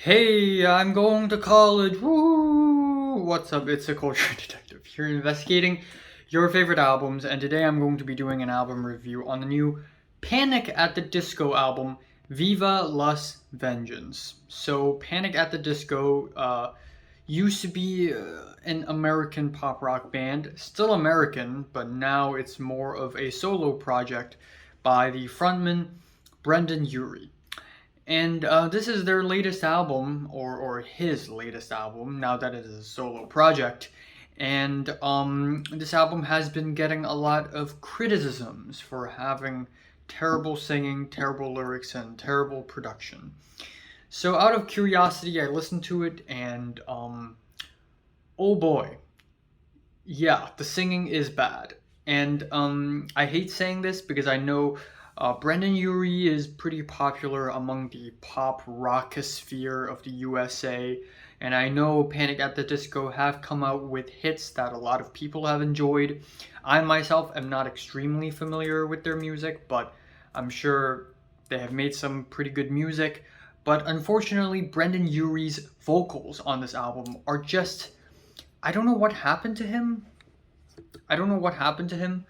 Hey, I'm going to college. Woo! What's up? It's a culture detective here investigating your favorite albums, and today I'm going to be doing an album review on the new Panic at the Disco album, Viva Las Vengeance. So, Panic at the Disco used to be an American pop rock band, still American, but now it's more of a solo project by the frontman Brendan Urie. And this is their latest album, or his latest album, now that it is a solo project. And this album has been getting a lot of criticisms for having terrible singing, terrible lyrics, and terrible production. So, out of curiosity, I listened to it, and oh boy, yeah, the singing is bad. And I hate saying this because I know Brendan Urie is pretty popular among the pop rockosphere of the USA. And I know Panic at the Disco have come out with hits that a lot of people have enjoyed. I myself am not extremely familiar with their music, but I'm sure they have made some pretty good music. But unfortunately, Brendan Urie's vocals on this album are just, I don't know what happened to him. I don't know what happened to him,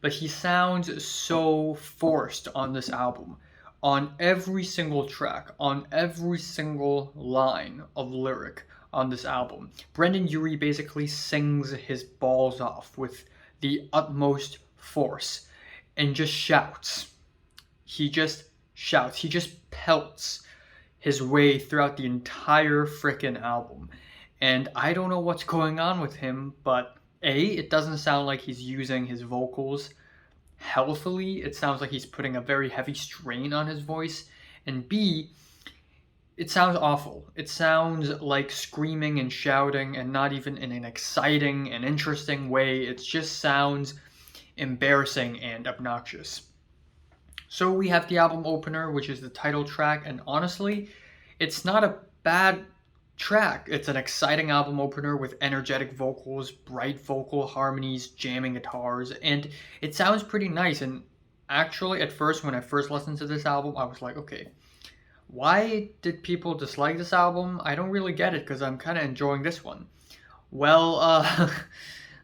but he sounds so forced on this album. On every single track, on every single line of lyric on this album, Brendan Urie basically sings his balls off with the utmost force and just shouts. He just shouts. He just pelts his way throughout the entire frickin' album. And I don't know what's going on with him, but A, it doesn't sound like he's using his vocals healthily. It sounds like he's putting a very heavy strain on his voice. And B, it sounds awful. It sounds like screaming and shouting and not even in an exciting and interesting way. It just sounds embarrassing and obnoxious. So we have the album opener, which is the title track, and honestly, it's not a bad track. It's an exciting album opener with energetic vocals, bright vocal harmonies, jamming guitars, and it sounds pretty nice. And actually, at first, when I first listened to this album, I was like, okay, why did people dislike this album? I don't really get it because I'm kind of enjoying this one. Well,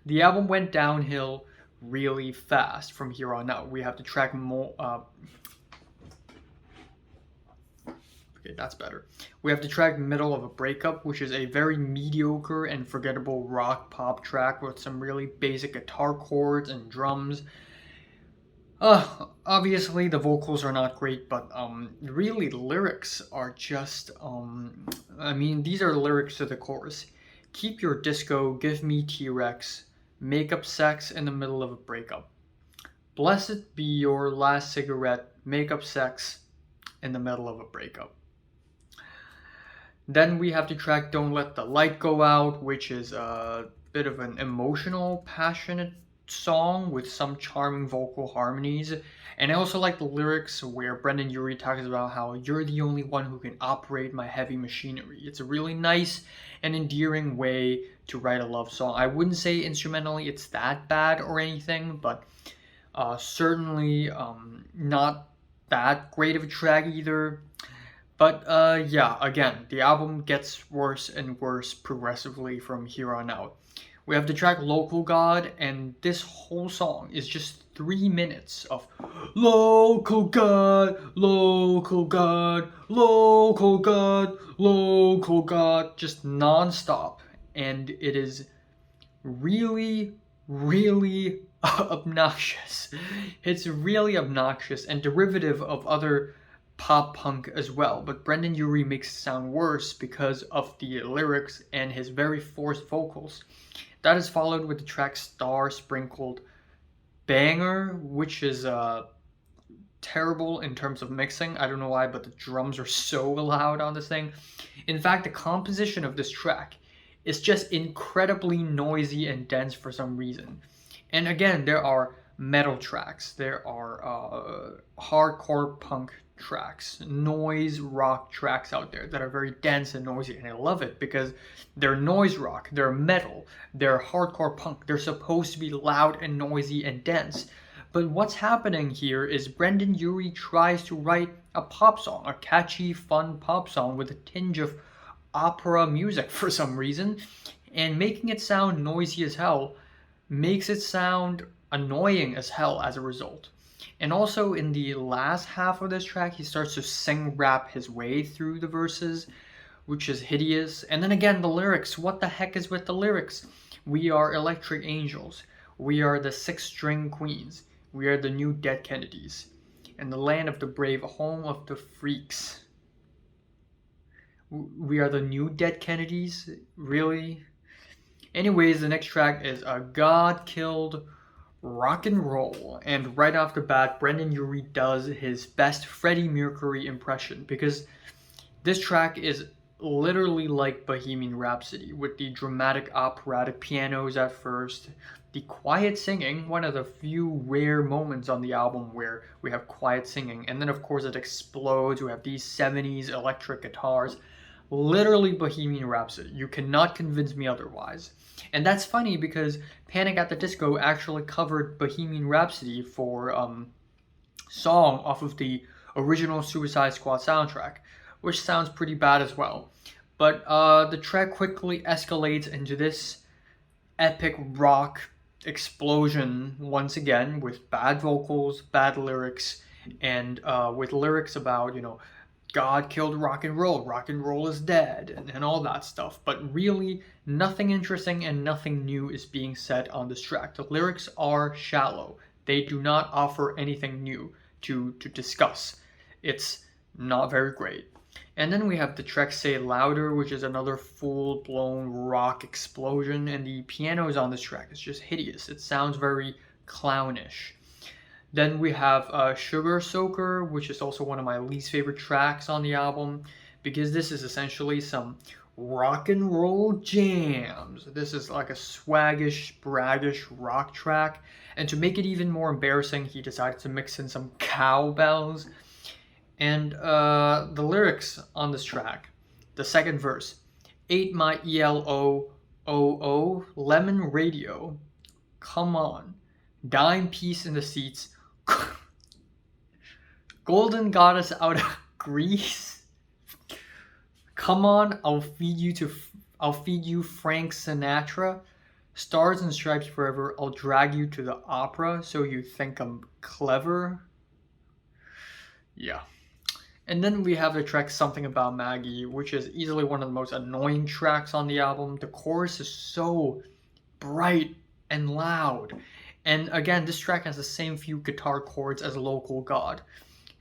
the album went downhill really fast from here on out. We have the track more. Okay, that's better. We have the track Middle of a Breakup, which is a very mediocre and forgettable rock pop track with some really basic guitar chords and drums. Obviously the vocals are not great, but really the lyrics are just I mean, these are the lyrics to the chorus. Keep your disco, give me T-Rex, make up sex in the middle of a breakup. Blessed be your last cigarette, make up sex in the middle of a breakup. Then we have the track Don't Let the Light Go Out, which is a bit of an emotional, passionate song with some charming vocal harmonies. And I also like the lyrics where Brendan Urie talks about how you're the only one who can operate my heavy machinery. It's a really nice and endearing way to write a love song. I wouldn't say instrumentally it's that bad or anything, but certainly not that great of a track either. But yeah, again, the album gets worse and worse progressively from here on out. We have the track Local God, and this whole song is just 3 minutes of Local God, Local God, Local God, Local God, just non-stop. And it is really, really obnoxious. It's really obnoxious and derivative of other pop punk as well, but Brendan Urie makes it sound worse because of the lyrics and his very forced vocals. That is followed with the track Star Sprinkled Banger, which is terrible in terms of mixing. I don't know why, but the drums are so loud on this thing. In fact, the composition of this track is just incredibly noisy and dense for some reason. And again, there are metal tracks, there are hardcore punk tracks, noise rock tracks out there that are very dense and noisy, and I love it because they're noise rock, they're metal, they're hardcore punk, they're supposed to be loud and noisy and dense, But what's happening here is Brendan Urie tries to write a pop song, a catchy, fun pop song with a tinge of opera music for some reason, and making it sound noisy as hell makes it sound annoying as hell as a result. And also in the last half of this track, he starts to sing rap his way through the verses, which is hideous. And then again, the lyrics. What the heck is with the lyrics? We are electric angels. We are the six-string queens. We are the new dead Kennedys. And the land of the brave, home of the freaks. We are the new dead Kennedys? Really? Anyways, the next track is a God Killed Rock and Roll. And right off the bat, Brendan Urie does his best Freddie Mercury impression, because this track is literally like Bohemian Rhapsody, with the dramatic operatic pianos at first, the quiet singing, one of the few rare moments on the album where we have quiet singing, and then of course it explodes. We have these 70s electric guitars. Literally Bohemian Rhapsody. You cannot convince me otherwise. And that's funny because Panic at the Disco actually covered Bohemian Rhapsody for song off of the original Suicide Squad soundtrack, which sounds pretty bad as well. But the track quickly escalates into this epic rock explosion once again, with bad vocals, bad lyrics, and with lyrics about, God killed rock and roll is dead, and all that stuff. But really, nothing interesting and nothing new is being said on this track. The lyrics are shallow. They do not offer anything new to discuss. It's not very great. And then we have the track Say Louder, which is another full-blown rock explosion, and the pianos on this track is just hideous. It sounds very clownish. Then we have Sugar Soaker, which is also one of my least favorite tracks on the album, because this is essentially some rock and roll jams. This is like a swaggish, braggish rock track. And to make it even more embarrassing, he decided to mix in some cowbells. And the lyrics on this track, the second verse, ate my ELO, lemon radio, come on, dime piece in the seats, golden goddess out of Greece, come on, I'll feed you Frank Sinatra, stars and stripes forever, I'll drag you to the opera so you think I'm clever. Yeah. And then we have the track Something About Maggie, which is easily one of the most annoying tracks on the album. The chorus is so bright and loud. And again, this track has the same few guitar chords as Local God.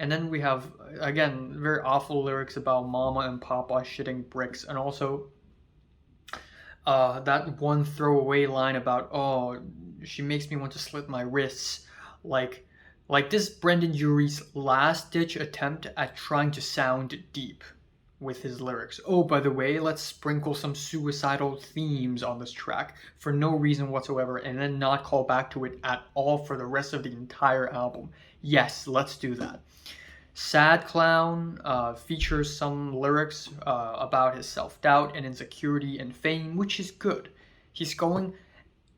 And then we have, again, very awful lyrics about Mama and Papa shitting bricks. And also that one throwaway line about, oh, she makes me want to slit my wrists. Like this Brendan Urie's last-ditch attempt at trying to sound deep with his lyrics. Oh, by the way, let's sprinkle some suicidal themes on this track for no reason whatsoever, and then not call back to it at all for the rest of the entire album. Yes, let's do that. Sad Clown features some lyrics about his self-doubt and insecurity and fame, which is good. He's going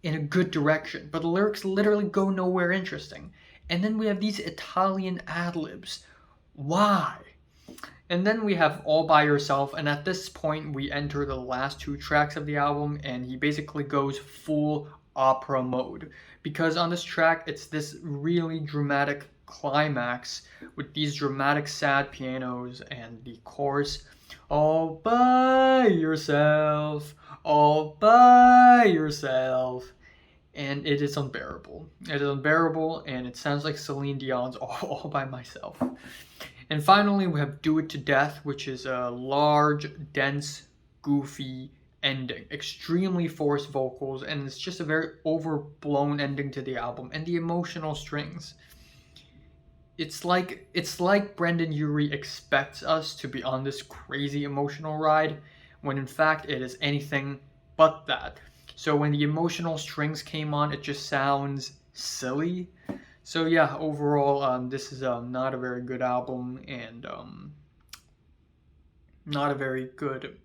in a good direction, but the lyrics literally go nowhere interesting. And then we have these Italian ad-libs. Why? And then we have All By Yourself, and at this point we enter the last two tracks of the album, and he basically goes full opera mode. Because on this track, it's this really dramatic climax with these dramatic sad pianos and the chorus, all by yourself, all by yourself. And it is unbearable. It is unbearable, and it sounds like Celine Dion's all by myself. And finally, we have Do It to Death, which is a large, dense, goofy ending. Extremely forced vocals, and it's just a very overblown ending to the album. And the emotional strings. It's like Brendan Urie expects us to be on this crazy emotional ride, when in fact it is anything but that. So when the emotional strings came on, it just sounds silly. So yeah, overall, this is not a very good album, and not a very good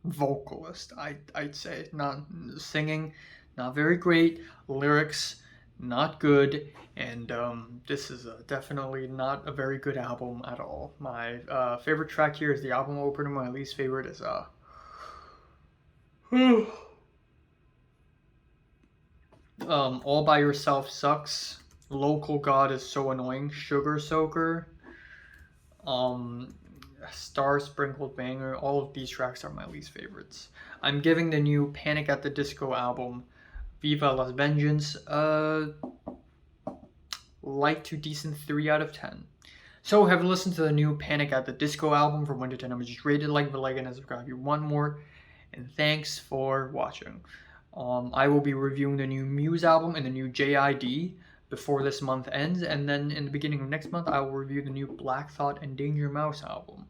vocalist, I'd say. Not singing, not very great. Lyrics, not good, and this is definitely not a very good album at all. My favorite track here is the album opener. My least favorite is All by Yourself sucks. Local God is so annoying. Sugar Soaker. Um, Star Sprinkled Banger. All of these tracks are my least favorites. I'm giving the new Panic at the Disco album, Viva Las Vengeance, light to decent 3 out of 10. So, have you listened to the new Panic at the Disco album from 1 to 10? I'm just rated, like, and subscribe if you want more. And thanks for watching. I will be reviewing the new Muse album and the new JID before this month ends, and then in the beginning of next month, I will review the new Black Thought and Danger Mouse album.